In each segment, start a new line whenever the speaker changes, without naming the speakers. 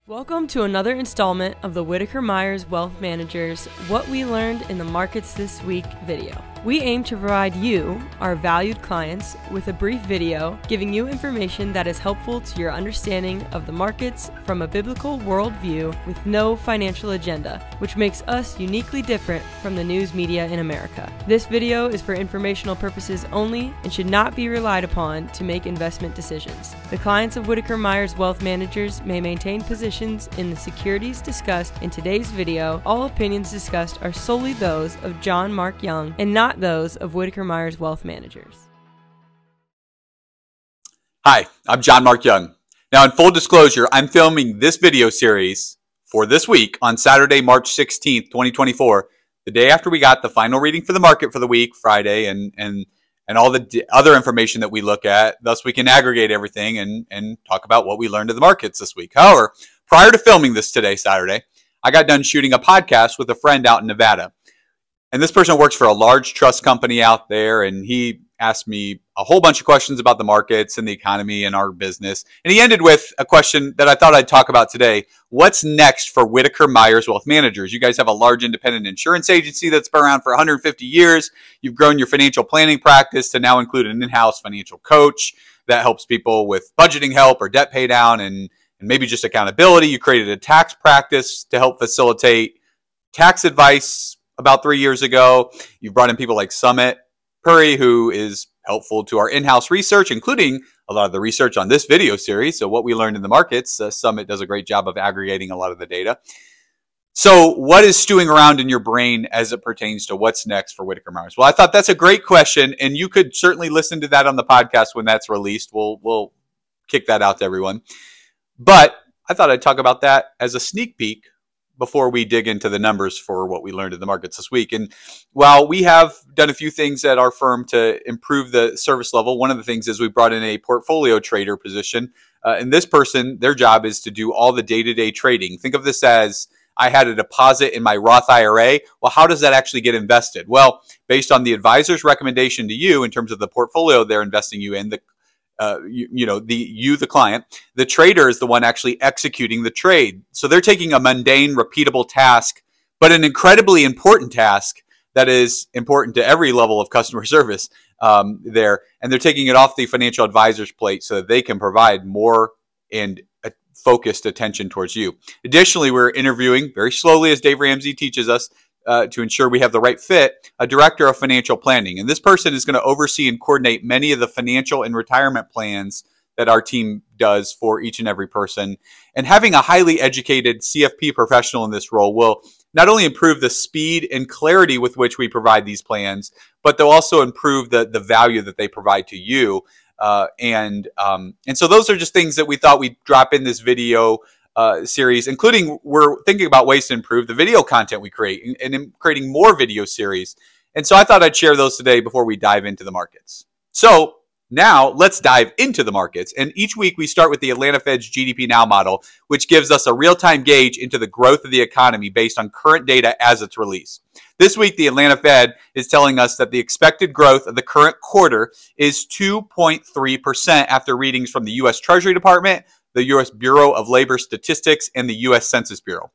Welcome to another installment of the Whitaker-Myers Wealth Managers What We Learned in the Markets This Week video. We aim to provide you, our valued clients, with a brief video giving you information that is helpful to your understanding of the markets from a biblical worldview with no financial agenda, which makes us uniquely different from the news media in America. This video is for informational purposes only and should not be relied upon to make investment decisions. The clients of Whitaker-Myers Wealth Managers may maintain positions in the securities discussed in today's video. All opinions discussed are solely those of John Mark Young and not those of Whitaker-Myers Wealth Managers.
Hi, I'm John Mark Young. Now, in full disclosure, I'm filming this video series for this week on Saturday, March 16th, 2024, the day after we got the final reading for the market for the week, Friday, and all the other information that we look at. Thus, we can aggregate everything and talk about what we learned in the markets this week. However, prior to filming this today, Saturday, I got done shooting a podcast with a friend out in Nevada. And this person works for a large trust company out there, and he asked me a whole bunch of questions about the markets and the economy and our business. And he ended with a question that I thought I'd talk about today. What's next for Whitaker-Myers Wealth Managers? You guys have a large independent insurance agency that's been around for 150 years. You've grown your financial planning practice to now include an in-house financial coach that helps people with budgeting help or debt pay down and maybe just accountability. You created a tax practice to help facilitate tax advice about 3 years ago. You've brought in people like Summit Puri, who is helpful to our in-house research, including a lot of the research on this video series. So what we learned in the markets, Summit does a great job of aggregating a lot of the data. So what is stewing around in your brain as it pertains to what's next for Whitaker-Myers? Well, I thought that's a great question, and you could certainly listen to that on the podcast when that's released. We'll kick that out to everyone. But I thought I'd talk about that as a sneak peek before we dig into the numbers for what we learned in the markets this week. And while we have done a few things at our firm to improve the service level, one of the things is we brought in a portfolio trader position. And this person, their job is to do all the day-to-day trading. Think of this as I had a deposit in my Roth IRA. Well, how does that actually get invested? Well, based on the advisor's recommendation to you in terms of the portfolio they're investing you in, the client, the trader is the one actually executing the trade. So they're taking a mundane, repeatable task, but an incredibly important task that is important to every level of customer service there. And they're taking it off the financial advisor's plate so that they can provide more and focused attention towards you. Additionally, we're interviewing very slowly, as Dave Ramsey teaches us, to ensure we have the right fit, a director of financial planning. And this person is going to oversee and coordinate many of the financial and retirement plans that our team does for each and every person. And having a highly educated CFP professional in this role will not only improve the speed and clarity with which we provide these plans, but they'll also improve the value that they provide to you. And so those are just things that we thought we'd drop in this video series, including we're thinking about ways to improve the video content we create and in creating more video series. And so I thought I'd share those today before we dive into the markets. So now let's dive into the markets. And each week we start with the Atlanta Fed's GDP Now model, which gives us a real-time gauge into the growth of the economy based on current data as it's released. This week, the Atlanta Fed is telling us that the expected growth of the current quarter is 2.3% after readings from the U.S. Treasury Department, the U.S. Bureau of Labor Statistics, and the U.S. Census Bureau.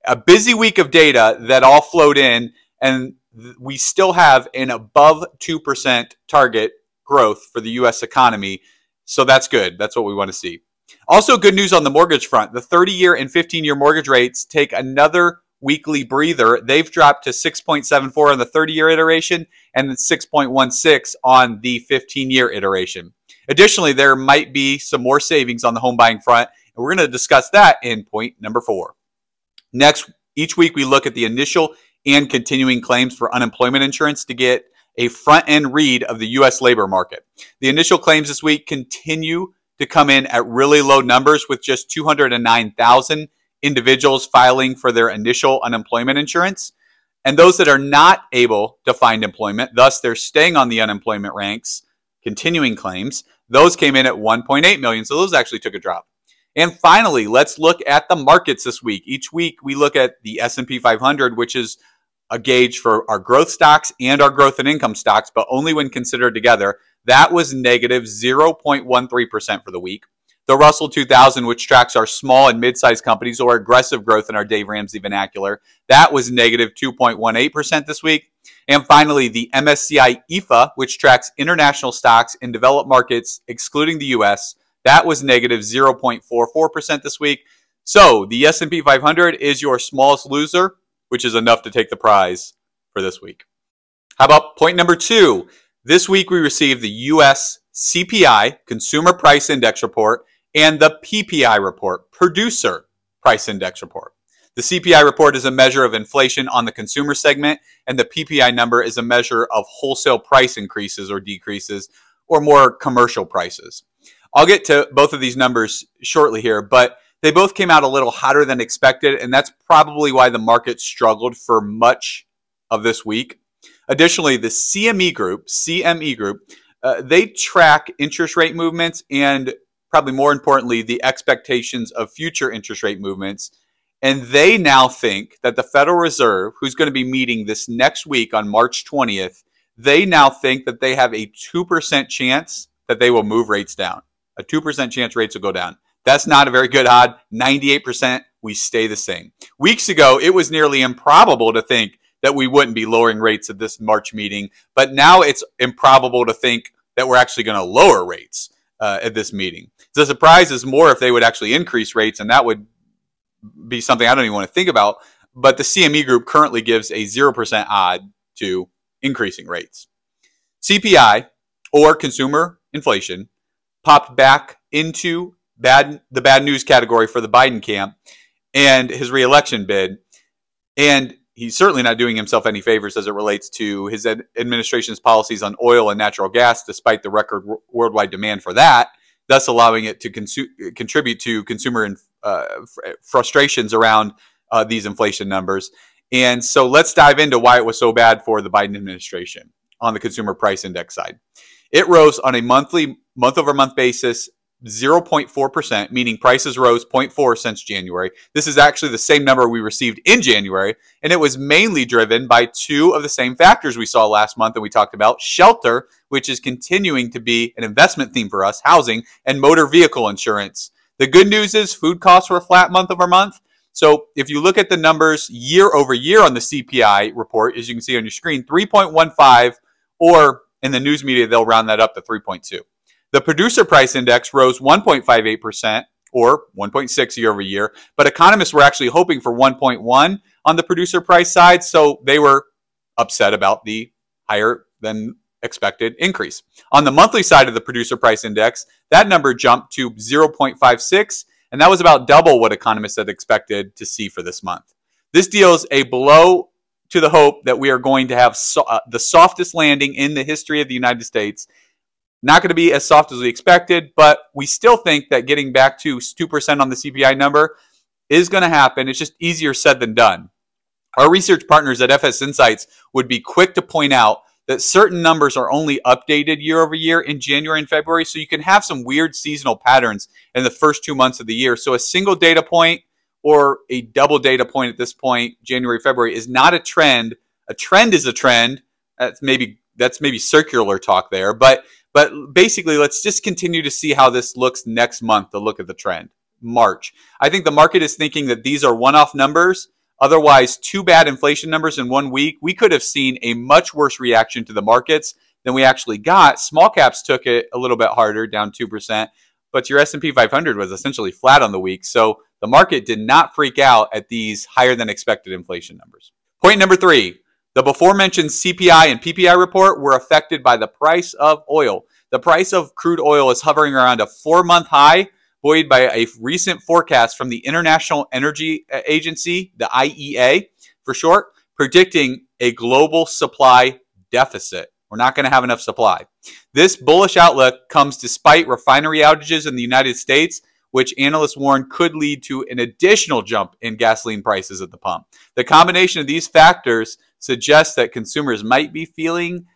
A busy week of data that all flowed in, and we still have an above 2% target growth for the U.S. economy. So that's good. That's what we want to see. Also, good news on the mortgage front. The 30-year and 15-year mortgage rates take another weekly breather. They've dropped to 6.74 on the 30-year iteration and 6.16 on the 15-year iteration. Additionally, there might be some more savings on the home buying front, and we're going to discuss that in point number 4. Next, each week we look at the initial and continuing claims for unemployment insurance to get a front-end read of the U.S. labor market. The initial claims this week continue to come in at really low numbers, with just 209,000 individuals filing for their initial unemployment insurance. And those that are not able to find employment, thus they're staying on the unemployment ranks, continuing claims, those came in at 1.8 million. So those actually took a drop. And finally, let's look at the markets this week. Each week we look at the S&P 500, which is a gauge for our growth stocks and our growth and income stocks, but only when considered together. That was negative 0.13% for the week. The Russell 2000, which tracks our small and mid-sized companies or aggressive growth in our Dave Ramsey vernacular, that was negative 2.18% this week. And finally, the MSCI EFA, which tracks international stocks in developed markets, excluding the U.S., that was negative 0.44% this week. So the S&P 500 is your smallest loser, which is enough to take the prize for this week. How about point number 2? This week we received the U.S. CPI, Consumer Price Index Report, and the PPI report, Producer Price Index Report. The CPI report is a measure of inflation on the consumer segment, and the PPI number is a measure of wholesale price increases or decreases, or more commercial prices. I'll get to both of these numbers shortly here, but they both came out a little hotter than expected, and that's probably why the market struggled for much of this week. Additionally, the CME Group, they track interest rate movements and probably more importantly, the expectations of future interest rate movements. And they now think that the Federal Reserve, who's going to be meeting this next week on March 20th, they now think that they have a 2% chance that they will move rates down. A 2% chance rates will go down. That's not a very good odd. 98%, we stay the same. Weeks ago, it was nearly improbable to think that we wouldn't be lowering rates at this March meeting. But now it's improbable to think that we're actually going to lower rates at this meeting. The surprise is more if they would actually increase rates, and that would be something I don't even want to think about. But the CME Group currently gives a 0% odd to increasing rates. CPI, or consumer inflation, popped back into the bad news category for the Biden camp and his reelection bid. And he's certainly not doing himself any favors as it relates to his administration's policies on oil and natural gas, despite the record worldwide demand for that, thus allowing it to contribute to consumer frustrations around these inflation numbers. And so let's dive into why it was so bad for the Biden administration on the consumer price index side. It rose on a month-over-month basis 0.4%, meaning prices rose 0.4 since January. This is actually the same number we received in January, and it was mainly driven by two of the same factors we saw last month and we talked about: shelter, which is continuing to be an investment theme for us, housing, and motor vehicle insurance. The good news is food costs were flat month over month. So if you look at the numbers year over year on the CPI report, as you can see on your screen, 3.15, or in the news media, they'll round that up to 3.2. The producer price index rose 1.58%, or 1.6 year over year, but economists were actually hoping for 1.1 on the producer price side, so they were upset about the higher than expected increase. On the monthly side of the producer price index, that number jumped to 0.56, and that was about double what economists had expected to see for this month. This deals a blow to the hope that we are going to have the softest landing in the history of the United States. Not going to be as soft as we expected, but we still think that getting back to 2% on the CPI number is going to happen. It's just easier said than done. Our research partners at FS Insights would be quick to point out that certain numbers are only updated year over year in January and February, so you can have some weird seasonal patterns in the first 2 months of the year. So a single data point or a double data point at this point, January, February, is not a trend. A trend is a trend. That's maybe circular talk there, but basically, let's just continue to see how this looks next month to look at the trend. March. I think the market is thinking that these are one-off numbers. Otherwise, two bad inflation numbers in 1 week, we could have seen a much worse reaction to the markets than we actually got. Small caps took it a little bit harder, down 2%, but your S&P 500 was essentially flat on the week. So the market did not freak out at these higher than expected inflation numbers. Point number 3. The before-mentioned CPI and PPI report were affected by the price of oil. The price of crude oil is hovering around a 4-month high, buoyed by a recent forecast from the International Energy Agency, the IEA for short, predicting a global supply deficit. We're not going to have enough supply. This bullish outlook comes despite refinery outages in the United States, which analysts warn could lead to an additional jump in gasoline prices at the pump. The combination of these factors suggests that consumers might be feeling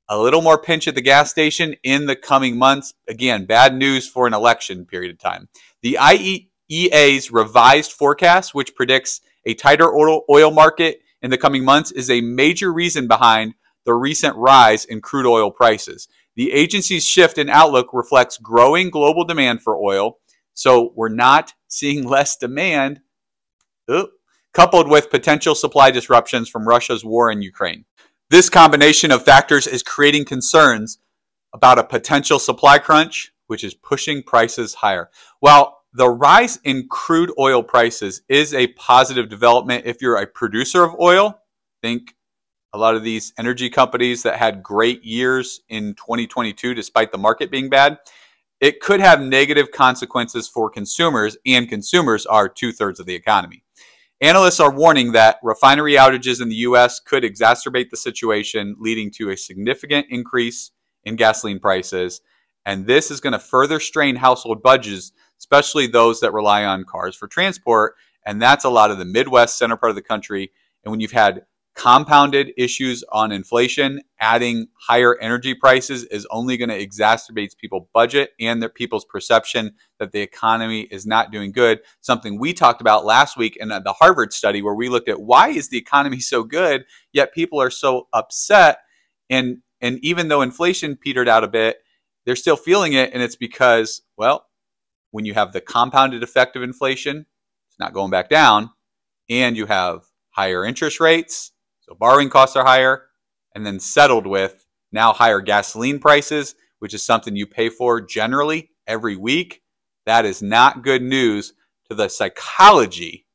a little more pinch at the gas station in the coming months. Again, bad news for an election period of time. The IEA's revised forecast, which predicts a tighter oil market in the coming months, is a major reason behind the recent rise in crude oil prices. The agency's shift in outlook reflects growing global demand for oil, So we're not seeing less demand, coupled with potential supply disruptions from Russia's war in Ukraine. This combination of factors is creating concerns about a potential supply crunch, which is pushing prices higher. While the rise in crude oil prices is a positive development if you're a producer of oil, think a lot of these energy companies that had great years in 2022 despite the market being bad, it could have negative consequences for consumers, and consumers are 2/3 of the economy. Analysts are warning that refinery outages in the U.S. could exacerbate the situation, leading to a significant increase in gasoline prices. And this is going to further strain household budgets, especially those that rely on cars for transport. And that's a lot of the Midwest, center part of the country. And when you've had compounded issues on inflation, adding higher energy prices is only going to exacerbate people's budget and their people's perception that the economy is not doing good. Something we talked about last week in the Harvard study, where we looked at why is the economy so good, yet people are so upset. And even though inflation petered out a bit, they're still feeling it. And it's because, well, when you have the compounded effect of inflation, it's not going back down, and you have higher interest rates, so borrowing costs are higher, and then settled with now higher gasoline prices, which is something you pay for generally every week. That is not good news to the psychology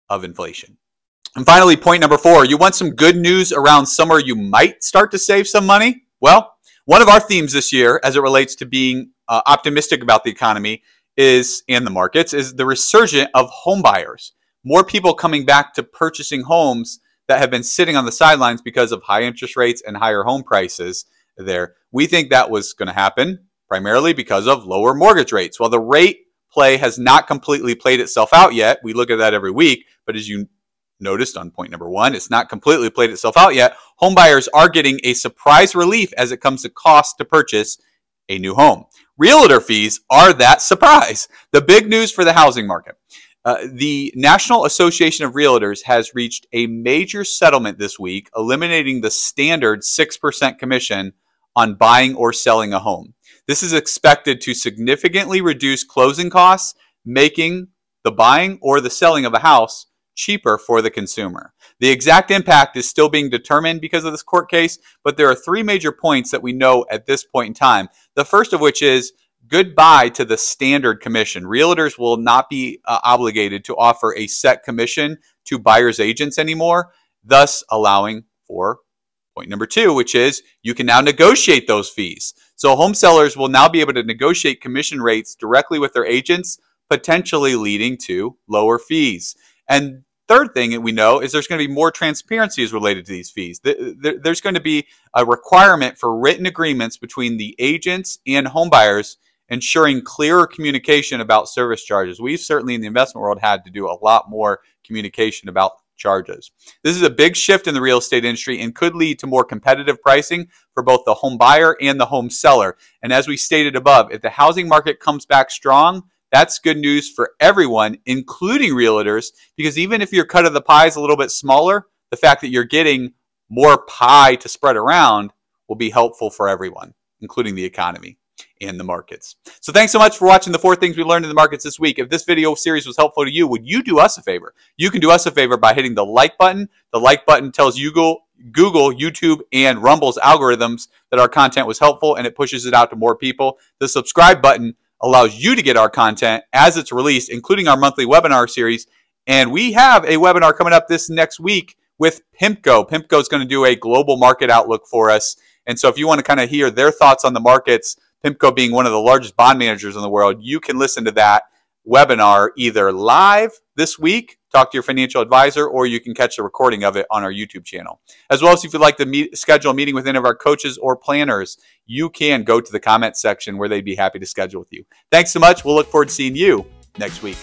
of inflation. And finally, point number 4, you want some good news around somewhere you might start to save some money? Well, one of our themes this year as it relates to being optimistic about the economy and the markets is the resurgence of home buyers. More people coming back to purchasing homes that have been sitting on the sidelines because of high interest rates and higher home prices there. We think that was going to happen primarily because of lower mortgage rates. While the rate play has not completely played itself out yet, we look at that every week, but as you noticed on point number 1, it's not completely played itself out yet. Home buyers are getting a surprise relief as it comes to cost to purchase a new home. Realtor fees are that surprise. The big news for the housing market. The National Association of Realtors has reached a major settlement this week, eliminating the standard 6% commission on buying or selling a home. This is expected to significantly reduce closing costs, making the buying or the selling of a house cheaper for the consumer. The exact impact is still being determined because of this court case, but there are 3 major points that we know at this point in time. The first of which is goodbye to the standard commission. Realtors will not be obligated to offer a set commission to buyer's agents anymore, thus allowing for point number 2, which is you can now negotiate those fees. So home sellers will now be able to negotiate commission rates directly with their agents, potentially leading to lower fees. And third thing that we know is there's going to be more transparency as related to these fees. There's going to be a requirement for written agreements between the agents and home buyers, ensuring clearer communication about service charges. We've certainly in the investment world had to do a lot more communication about charges. This is a big shift in the real estate industry and could lead to more competitive pricing for both the home buyer and the home seller. And as we stated above, if the housing market comes back strong, that's good news for everyone, including realtors, because even if your cut of the pie is a little bit smaller, the fact that you're getting more pie to spread around will be helpful for everyone, including the economy and the markets. So thanks so much for watching the 4 things we learned in the markets this week. If this video series was helpful to you, would you do us a favor? You can do us a favor by hitting the like button. The like button tells Google, YouTube, and Rumble's algorithms that our content was helpful, and it pushes it out to more people. The subscribe button allows you to get our content as it's released, including our monthly webinar series. And we have a webinar coming up this next week with PIMCO. PIMCO is going to do a global market outlook for us. And so if you want to kind of hear their thoughts on the markets, PIMCO being one of the largest bond managers in the world, you can listen to that webinar either live this week, talk to your financial advisor, or you can catch the recording of it on our YouTube channel. As well as if you'd like to schedule a meeting with any of our coaches or planners, you can go to the comment section where they'd be happy to schedule with you. Thanks so much. We'll look forward to seeing you next week.